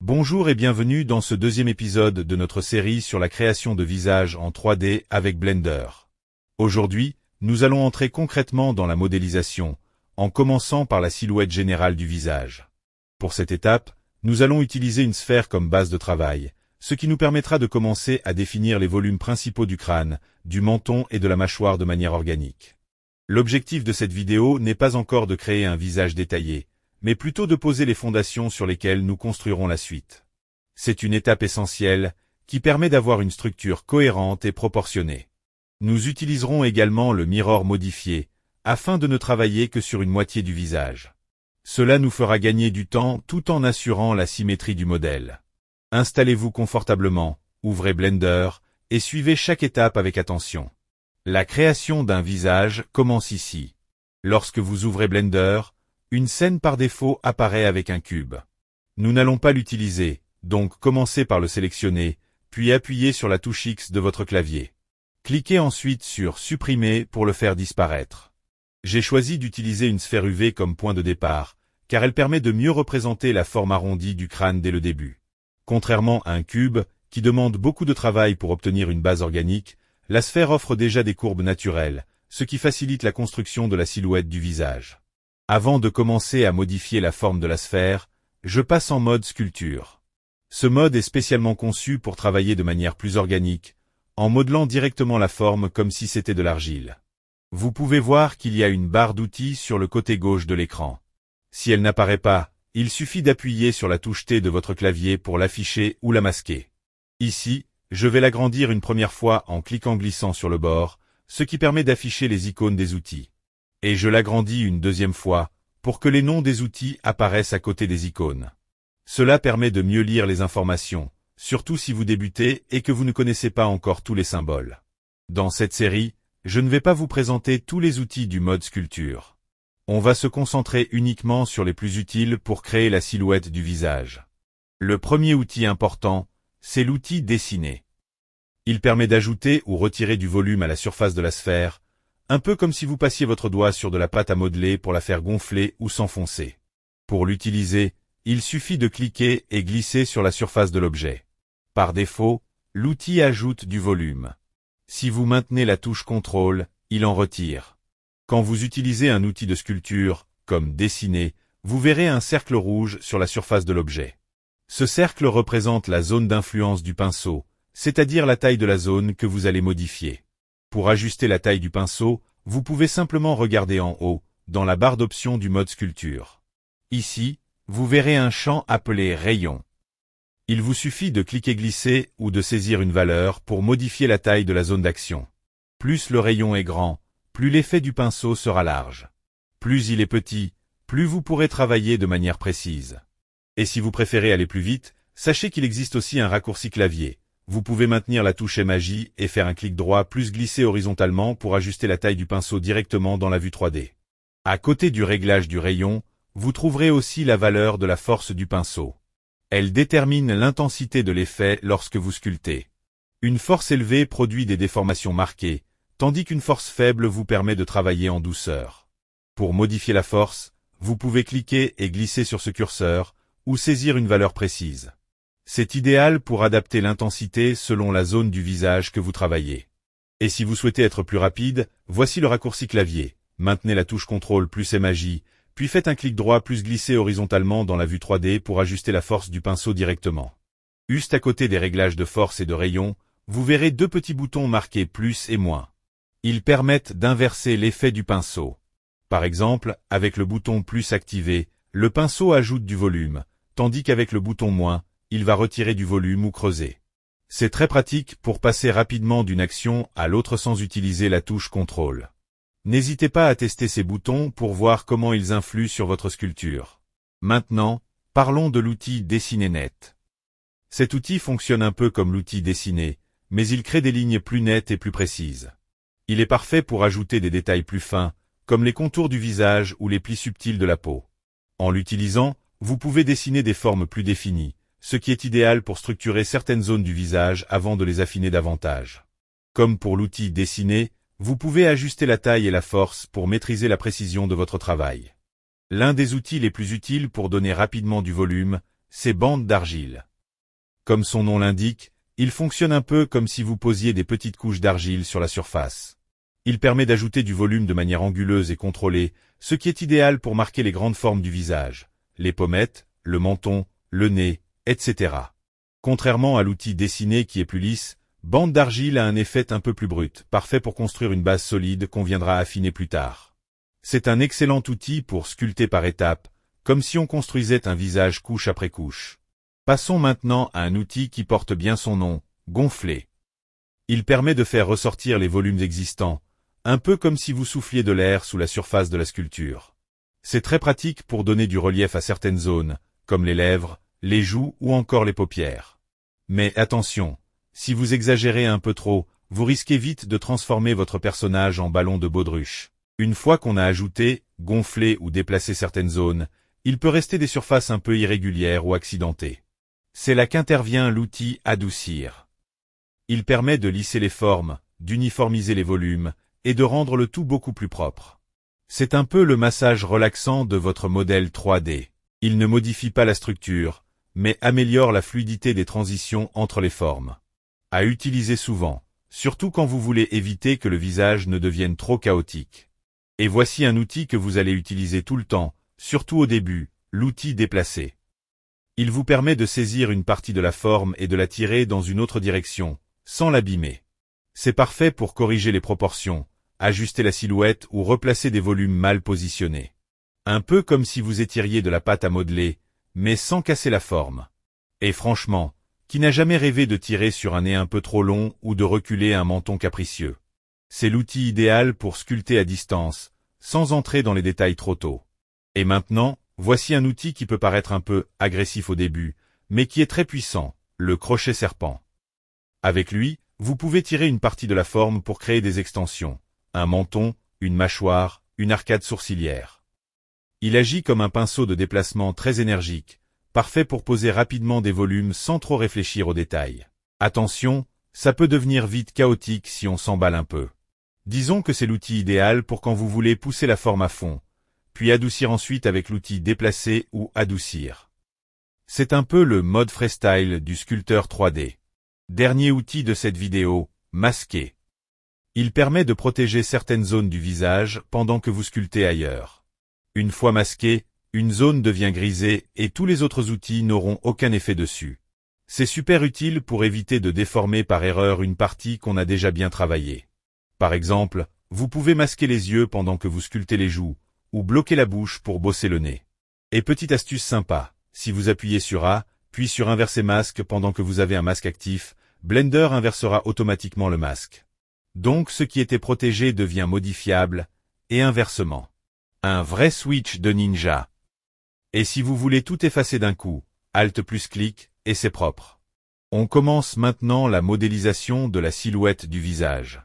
Bonjour et bienvenue dans ce deuxième épisode de notre série sur la création de visages en 3D avec Blender. Aujourd'hui, nous allons entrer concrètement dans la modélisation, en commençant par la silhouette générale du visage. Pour cette étape, nous allons utiliser une sphère comme base de travail, ce qui nous permettra de commencer à définir les volumes principaux du crâne, du menton et de la mâchoire de manière organique. L'objectif de cette vidéo n'est pas encore de créer un visage détaillé, mais plutôt de poser les fondations sur lesquelles nous construirons la suite. C'est une étape essentielle qui permet d'avoir une structure cohérente et proportionnée. Nous utiliserons également le mirror modifié, afin de ne travailler que sur une moitié du visage. Cela nous fera gagner du temps tout en assurant la symétrie du modèle. Installez-vous confortablement, ouvrez Blender, et suivez chaque étape avec attention. La création d'un visage commence ici. Lorsque vous ouvrez Blender, une scène par défaut apparaît avec un cube. Nous n'allons pas l'utiliser, donc commencez par le sélectionner, puis appuyez sur la touche X de votre clavier. Cliquez ensuite sur Supprimer pour le faire disparaître. J'ai choisi d'utiliser une sphère UV comme point de départ, car elle permet de mieux représenter la forme arrondie du crâne dès le début. Contrairement à un cube, qui demande beaucoup de travail pour obtenir une base organique, la sphère offre déjà des courbes naturelles, ce qui facilite la construction de la silhouette du visage. Avant de commencer à modifier la forme de la sphère, je passe en mode sculpture. Ce mode est spécialement conçu pour travailler de manière plus organique, en modelant directement la forme comme si c'était de l'argile. Vous pouvez voir qu'il y a une barre d'outils sur le côté gauche de l'écran. Si elle n'apparaît pas, il suffit d'appuyer sur la touche T de votre clavier pour l'afficher ou la masquer. Ici, je vais l'agrandir une première fois en cliquant glissant sur le bord, ce qui permet d'afficher les icônes des outils. Et je l'agrandis une deuxième fois, pour que les noms des outils apparaissent à côté des icônes. Cela permet de mieux lire les informations, surtout si vous débutez et que vous ne connaissez pas encore tous les symboles. Dans cette série, je ne vais pas vous présenter tous les outils du mode sculpture. On va se concentrer uniquement sur les plus utiles pour créer la silhouette du visage. Le premier outil important, c'est l'outil Dessiner. Il permet d'ajouter ou retirer du volume à la surface de la sphère, un peu comme si vous passiez votre doigt sur de la pâte à modeler pour la faire gonfler ou s'enfoncer. Pour l'utiliser, il suffit de cliquer et glisser sur la surface de l'objet. Par défaut, l'outil ajoute du volume. Si vous maintenez la touche CTRL, il en retire. Quand vous utilisez un outil de sculpture, comme Dessiner, vous verrez un cercle rouge sur la surface de l'objet. Ce cercle représente la zone d'influence du pinceau, c'est-à-dire la taille de la zone que vous allez modifier. Pour ajuster la taille du pinceau, vous pouvez simplement regarder en haut, dans la barre d'options du mode sculpture. Ici, vous verrez un champ appelé Rayon. Il vous suffit de cliquer glisser ou de saisir une valeur pour modifier la taille de la zone d'action. Plus le rayon est grand, plus l'effet du pinceau sera large. Plus il est petit, plus vous pourrez travailler de manière précise. Et si vous préférez aller plus vite, sachez qu'il existe aussi un raccourci clavier. Vous pouvez maintenir la touche Magie et faire un clic droit plus glisser horizontalement pour ajuster la taille du pinceau directement dans la vue 3D. À côté du réglage du rayon, vous trouverez aussi la valeur de la force du pinceau. Elle détermine l'intensité de l'effet lorsque vous sculptez. Une force élevée produit des déformations marquées, tandis qu'une force faible vous permet de travailler en douceur. Pour modifier la force, vous pouvez cliquer et glisser sur ce curseur, ou saisir une valeur précise. C'est idéal pour adapter l'intensité selon la zone du visage que vous travaillez. Et si vous souhaitez être plus rapide, voici le raccourci clavier. Maintenez la touche CTRL plus et Magie, puis faites un clic droit plus glisser horizontalement dans la vue 3D pour ajuster la force du pinceau directement. Juste à côté des réglages de force et de rayon, vous verrez deux petits boutons marqués plus et moins. Ils permettent d'inverser l'effet du pinceau. Par exemple, avec le bouton plus activé, le pinceau ajoute du volume, tandis qu'avec le bouton moins, il va retirer du volume ou creuser. C'est très pratique pour passer rapidement d'une action à l'autre sans utiliser la touche CTRL. N'hésitez pas à tester ces boutons pour voir comment ils influent sur votre sculpture. Maintenant, parlons de l'outil Dessiner net. Cet outil fonctionne un peu comme l'outil Dessiner, mais il crée des lignes plus nettes et plus précises. Il est parfait pour ajouter des détails plus fins, comme les contours du visage ou les plis subtils de la peau. En l'utilisant, vous pouvez dessiner des formes plus définies, ce qui est idéal pour structurer certaines zones du visage avant de les affiner davantage. Comme pour l'outil Dessiner, vous pouvez ajuster la taille et la force pour maîtriser la précision de votre travail. L'un des outils les plus utiles pour donner rapidement du volume, ces bandes d'argile. Comme son nom l'indique, il fonctionne un peu comme si vous posiez des petites couches d'argile sur la surface. Il permet d'ajouter du volume de manière anguleuse et contrôlée, ce qui est idéal pour marquer les grandes formes du visage, les pommettes, le menton, le nez, etc. Contrairement à l'outil dessiné qui est plus lisse, bande d'argile a un effet un peu plus brut, parfait pour construire une base solide qu'on viendra affiner plus tard. C'est un excellent outil pour sculpter par étapes, comme si on construisait un visage couche après couche. Passons maintenant à un outil qui porte bien son nom, gonfler. Il permet de faire ressortir les volumes existants, un peu comme si vous souffliez de l'air sous la surface de la sculpture. C'est très pratique pour donner du relief à certaines zones, comme les lèvres, les joues ou encore les paupières. Mais attention, si vous exagérez un peu trop, vous risquez vite de transformer votre personnage en ballon de baudruche. Une fois qu'on a ajouté, gonflé ou déplacé certaines zones, il peut rester des surfaces un peu irrégulières ou accidentées. C'est là qu'intervient l'outil adoucir. Il permet de lisser les formes, d'uniformiser les volumes, et de rendre le tout beaucoup plus propre. C'est un peu le massage relaxant de votre modèle 3D. Il ne modifie pas la structure, mais améliore la fluidité des transitions entre les formes. À utiliser souvent, surtout quand vous voulez éviter que le visage ne devienne trop chaotique. Et voici un outil que vous allez utiliser tout le temps, surtout au début, l'outil déplacer. Il vous permet de saisir une partie de la forme et de la tirer dans une autre direction, sans l'abîmer. C'est parfait pour corriger les proportions, ajuster la silhouette ou replacer des volumes mal positionnés. Un peu comme si vous étiriez de la pâte à modeler, mais sans casser la forme. Et franchement, qui n'a jamais rêvé de tirer sur un nez un peu trop long ou de reculer un menton capricieux? C'est l'outil idéal pour sculpter à distance, sans entrer dans les détails trop tôt. Et maintenant, voici un outil qui peut paraître un peu agressif au début, mais qui est très puissant, le crochet serpent. Avec lui, vous pouvez tirer une partie de la forme pour créer des extensions, un menton, une mâchoire, une arcade sourcilière. Il agit comme un pinceau de déplacement très énergique, parfait pour poser rapidement des volumes sans trop réfléchir aux détails. Attention, ça peut devenir vite chaotique si on s'emballe un peu. Disons que c'est l'outil idéal pour quand vous voulez pousser la forme à fond, puis adoucir ensuite avec l'outil déplacer ou adoucir. C'est un peu le mode freestyle du sculpteur 3D. Dernier outil de cette vidéo, masquer. Il permet de protéger certaines zones du visage pendant que vous sculptez ailleurs. Une fois masqué, une zone devient grisée et tous les autres outils n'auront aucun effet dessus. C'est super utile pour éviter de déformer par erreur une partie qu'on a déjà bien travaillée. Par exemple, vous pouvez masquer les yeux pendant que vous sculptez les joues, ou bloquer la bouche pour bosser le nez. Et petite astuce sympa, si vous appuyez sur A, puis sur Inverser masque pendant que vous avez un masque actif, Blender inversera automatiquement le masque. Donc ce qui était protégé devient modifiable, et inversement. Un vrai switch de ninja. Et si vous voulez tout effacer d'un coup, Alt plus clic, et c'est propre. On commence maintenant la modélisation de la silhouette du visage.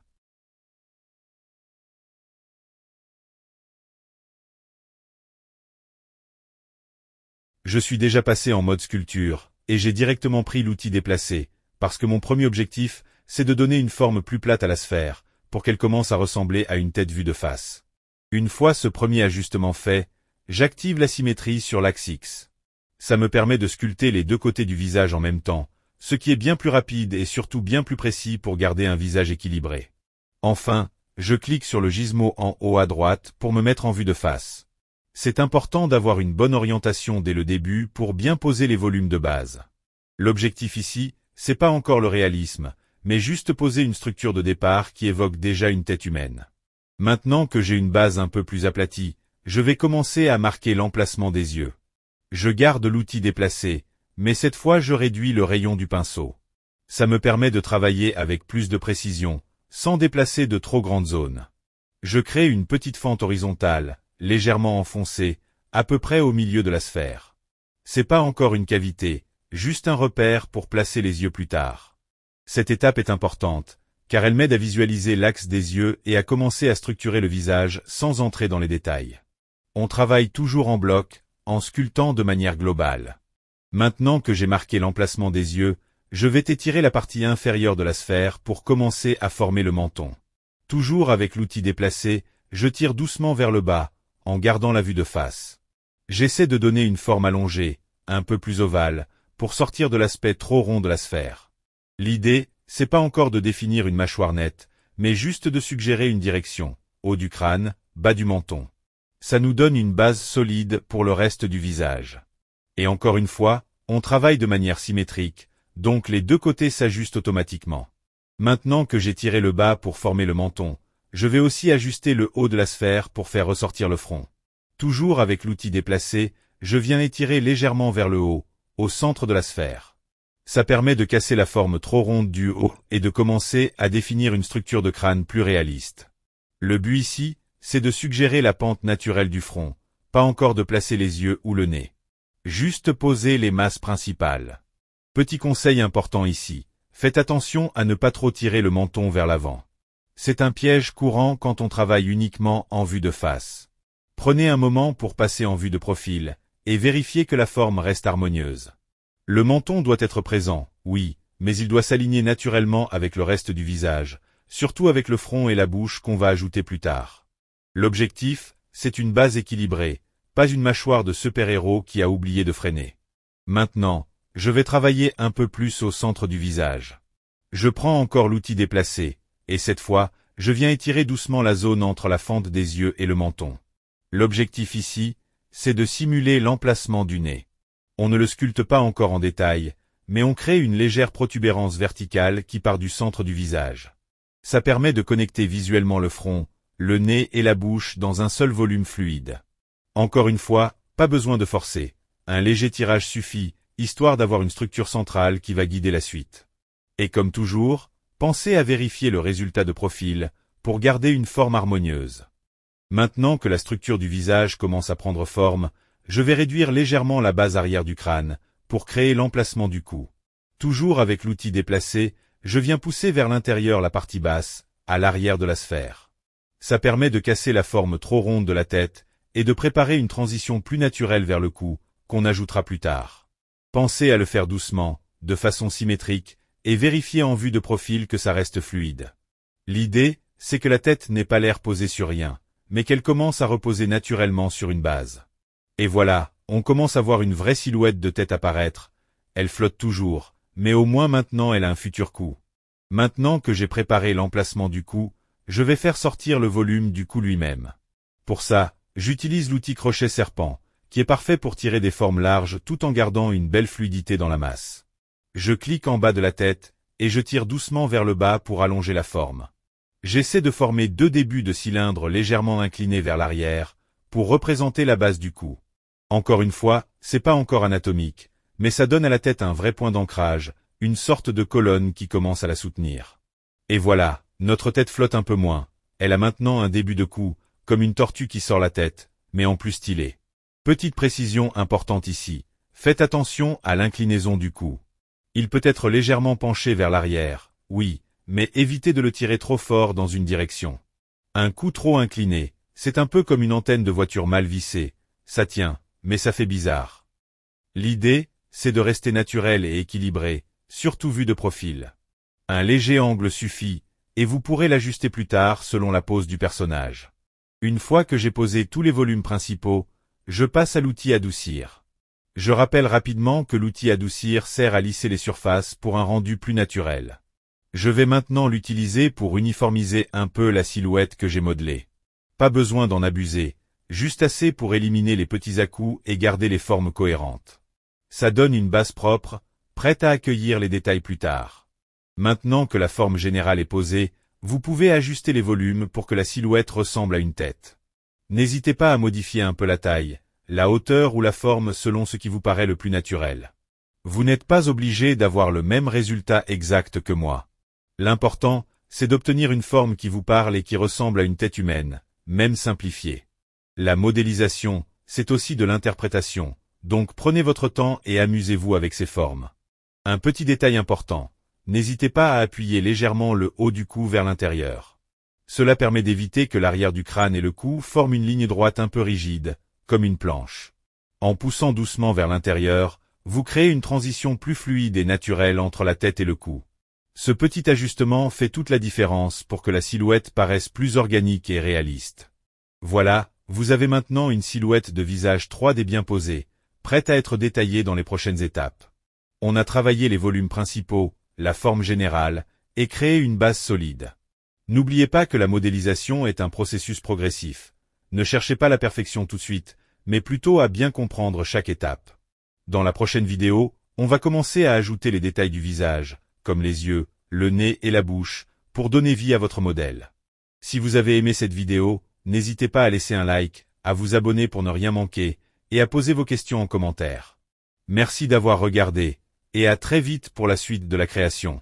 Je suis déjà passé en mode sculpture, et j'ai directement pris l'outil déplacer, parce que mon premier objectif, c'est de donner une forme plus plate à la sphère, pour qu'elle commence à ressembler à une tête vue de face. Une fois ce premier ajustement fait, j'active la symétrie sur l'axe X. Ça me permet de sculpter les deux côtés du visage en même temps, ce qui est bien plus rapide et surtout bien plus précis pour garder un visage équilibré. Enfin, je clique sur le gizmo en haut à droite pour me mettre en vue de face. C'est important d'avoir une bonne orientation dès le début pour bien poser les volumes de base. L'objectif ici, c'est pas encore le réalisme, mais juste poser une structure de départ qui évoque déjà une tête humaine. Maintenant que j'ai une base un peu plus aplatie, je vais commencer à marquer l'emplacement des yeux. Je garde l'outil déplacé, mais cette fois je réduis le rayon du pinceau. Ça me permet de travailler avec plus de précision, sans déplacer de trop grandes zones. Je crée une petite fente horizontale, légèrement enfoncée, à peu près au milieu de la sphère. C'est pas encore une cavité, juste un repère pour placer les yeux plus tard. Cette étape est importante, car elle m'aide à visualiser l'axe des yeux et à commencer à structurer le visage sans entrer dans les détails. On travaille toujours en bloc, en sculptant de manière globale. Maintenant que j'ai marqué l'emplacement des yeux, je vais étirer la partie inférieure de la sphère pour commencer à former le menton. Toujours avec l'outil déplacé, je tire doucement vers le bas, en gardant la vue de face. J'essaie de donner une forme allongée, un peu plus ovale, pour sortir de l'aspect trop rond de la sphère. L'idée, c'est pas encore de définir une mâchoire nette, mais juste de suggérer une direction, haut du crâne, bas du menton. Ça nous donne une base solide pour le reste du visage. Et encore une fois, on travaille de manière symétrique, donc les deux côtés s'ajustent automatiquement. Maintenant que j'ai tiré le bas pour former le menton, je vais aussi ajuster le haut de la sphère pour faire ressortir le front. Toujours avec l'outil déplacé, je viens étirer légèrement vers le haut, au centre de la sphère. Ça permet de casser la forme trop ronde du haut et de commencer à définir une structure de crâne plus réaliste. Le but ici, c'est de suggérer la pente naturelle du front, pas encore de placer les yeux ou le nez. Juste poser les masses principales. Petit conseil important ici, faites attention à ne pas trop tirer le menton vers l'avant. C'est un piège courant quand on travaille uniquement en vue de face. Prenez un moment pour passer en vue de profil, et vérifiez que la forme reste harmonieuse. Le menton doit être présent, oui, mais il doit s'aligner naturellement avec le reste du visage, surtout avec le front et la bouche qu'on va ajouter plus tard. L'objectif, c'est une base équilibrée, pas une mâchoire de super-héros qui a oublié de freiner. Maintenant, je vais travailler un peu plus au centre du visage. Je prends encore l'outil déplacé, et cette fois, je viens étirer doucement la zone entre la fente des yeux et le menton. L'objectif ici, c'est de simuler l'emplacement du nez. On ne le sculpte pas encore en détail, mais on crée une légère protubérance verticale qui part du centre du visage. Ça permet de connecter visuellement le front, le nez et la bouche dans un seul volume fluide. Encore une fois, pas besoin de forcer. Un léger tirage suffit, histoire d'avoir une structure centrale qui va guider la suite. Et comme toujours, pensez à vérifier le résultat de profil, pour garder une forme harmonieuse. Maintenant que la structure du visage commence à prendre forme, je vais réduire légèrement la base arrière du crâne, pour créer l'emplacement du cou. Toujours avec l'outil déplacé, je viens pousser vers l'intérieur la partie basse, à l'arrière de la sphère. Ça permet de casser la forme trop ronde de la tête, et de préparer une transition plus naturelle vers le cou, qu'on ajoutera plus tard. Pensez à le faire doucement, de façon symétrique, et vérifiez en vue de profil que ça reste fluide. L'idée, c'est que la tête n'ait pas l'air posée sur rien, mais qu'elle commence à reposer naturellement sur une base. Et voilà, on commence à voir une vraie silhouette de tête apparaître. Elle flotte toujours, mais au moins maintenant elle a un futur cou. Maintenant que j'ai préparé l'emplacement du cou, je vais faire sortir le volume du cou lui-même. Pour ça, j'utilise l'outil crochet serpent, qui est parfait pour tirer des formes larges tout en gardant une belle fluidité dans la masse. Je clique en bas de la tête, et je tire doucement vers le bas pour allonger la forme. J'essaie de former deux débuts de cylindre légèrement inclinés vers l'arrière, pour représenter la base du cou. Encore une fois, c'est pas encore anatomique, mais ça donne à la tête un vrai point d'ancrage, une sorte de colonne qui commence à la soutenir. Et voilà, notre tête flotte un peu moins, elle a maintenant un début de cou, comme une tortue qui sort la tête, mais en plus stylé. Petite précision importante ici, faites attention à l'inclinaison du cou. Il peut être légèrement penché vers l'arrière, oui, mais évitez de le tirer trop fort dans une direction. Un cou trop incliné, c'est un peu comme une antenne de voiture mal vissée, ça tient, mais ça fait bizarre. L'idée, c'est de rester naturel et équilibré, surtout vu de profil. Un léger angle suffit, et vous pourrez l'ajuster plus tard selon la pose du personnage. Une fois que j'ai posé tous les volumes principaux, je passe à l'outil adoucir. Je rappelle rapidement que l'outil adoucir sert à lisser les surfaces pour un rendu plus naturel. Je vais maintenant l'utiliser pour uniformiser un peu la silhouette que j'ai modelée. Pas besoin d'en abuser, juste assez pour éliminer les petits à-coups et garder les formes cohérentes. Ça donne une base propre, prête à accueillir les détails plus tard. Maintenant que la forme générale est posée, vous pouvez ajuster les volumes pour que la silhouette ressemble à une tête. N'hésitez pas à modifier un peu la taille, la hauteur ou la forme selon ce qui vous paraît le plus naturel. Vous n'êtes pas obligé d'avoir le même résultat exact que moi. L'important, c'est d'obtenir une forme qui vous parle et qui ressemble à une tête humaine, même simplifiée. La modélisation, c'est aussi de l'interprétation, donc prenez votre temps et amusez-vous avec ces formes. Un petit détail important, n'hésitez pas à appuyer légèrement le haut du cou vers l'intérieur. Cela permet d'éviter que l'arrière du crâne et le cou forment une ligne droite un peu rigide, comme une planche. En poussant doucement vers l'intérieur, vous créez une transition plus fluide et naturelle entre la tête et le cou. Ce petit ajustement fait toute la différence pour que la silhouette paraisse plus organique et réaliste. Voilà, vous avez maintenant une silhouette de visage 3D bien posée, prête à être détaillée dans les prochaines étapes. On a travaillé les volumes principaux, la forme générale, et créé une base solide. N'oubliez pas que la modélisation est un processus progressif. Ne cherchez pas la perfection tout de suite, mais plutôt à bien comprendre chaque étape. Dans la prochaine vidéo, on va commencer à ajouter les détails du visage, comme les yeux, le nez et la bouche, pour donner vie à votre modèle. Si vous avez aimé cette vidéo, n'hésitez pas à laisser un like, à vous abonner pour ne rien manquer, et à poser vos questions en commentaire. Merci d'avoir regardé, et à très vite pour la suite de la création.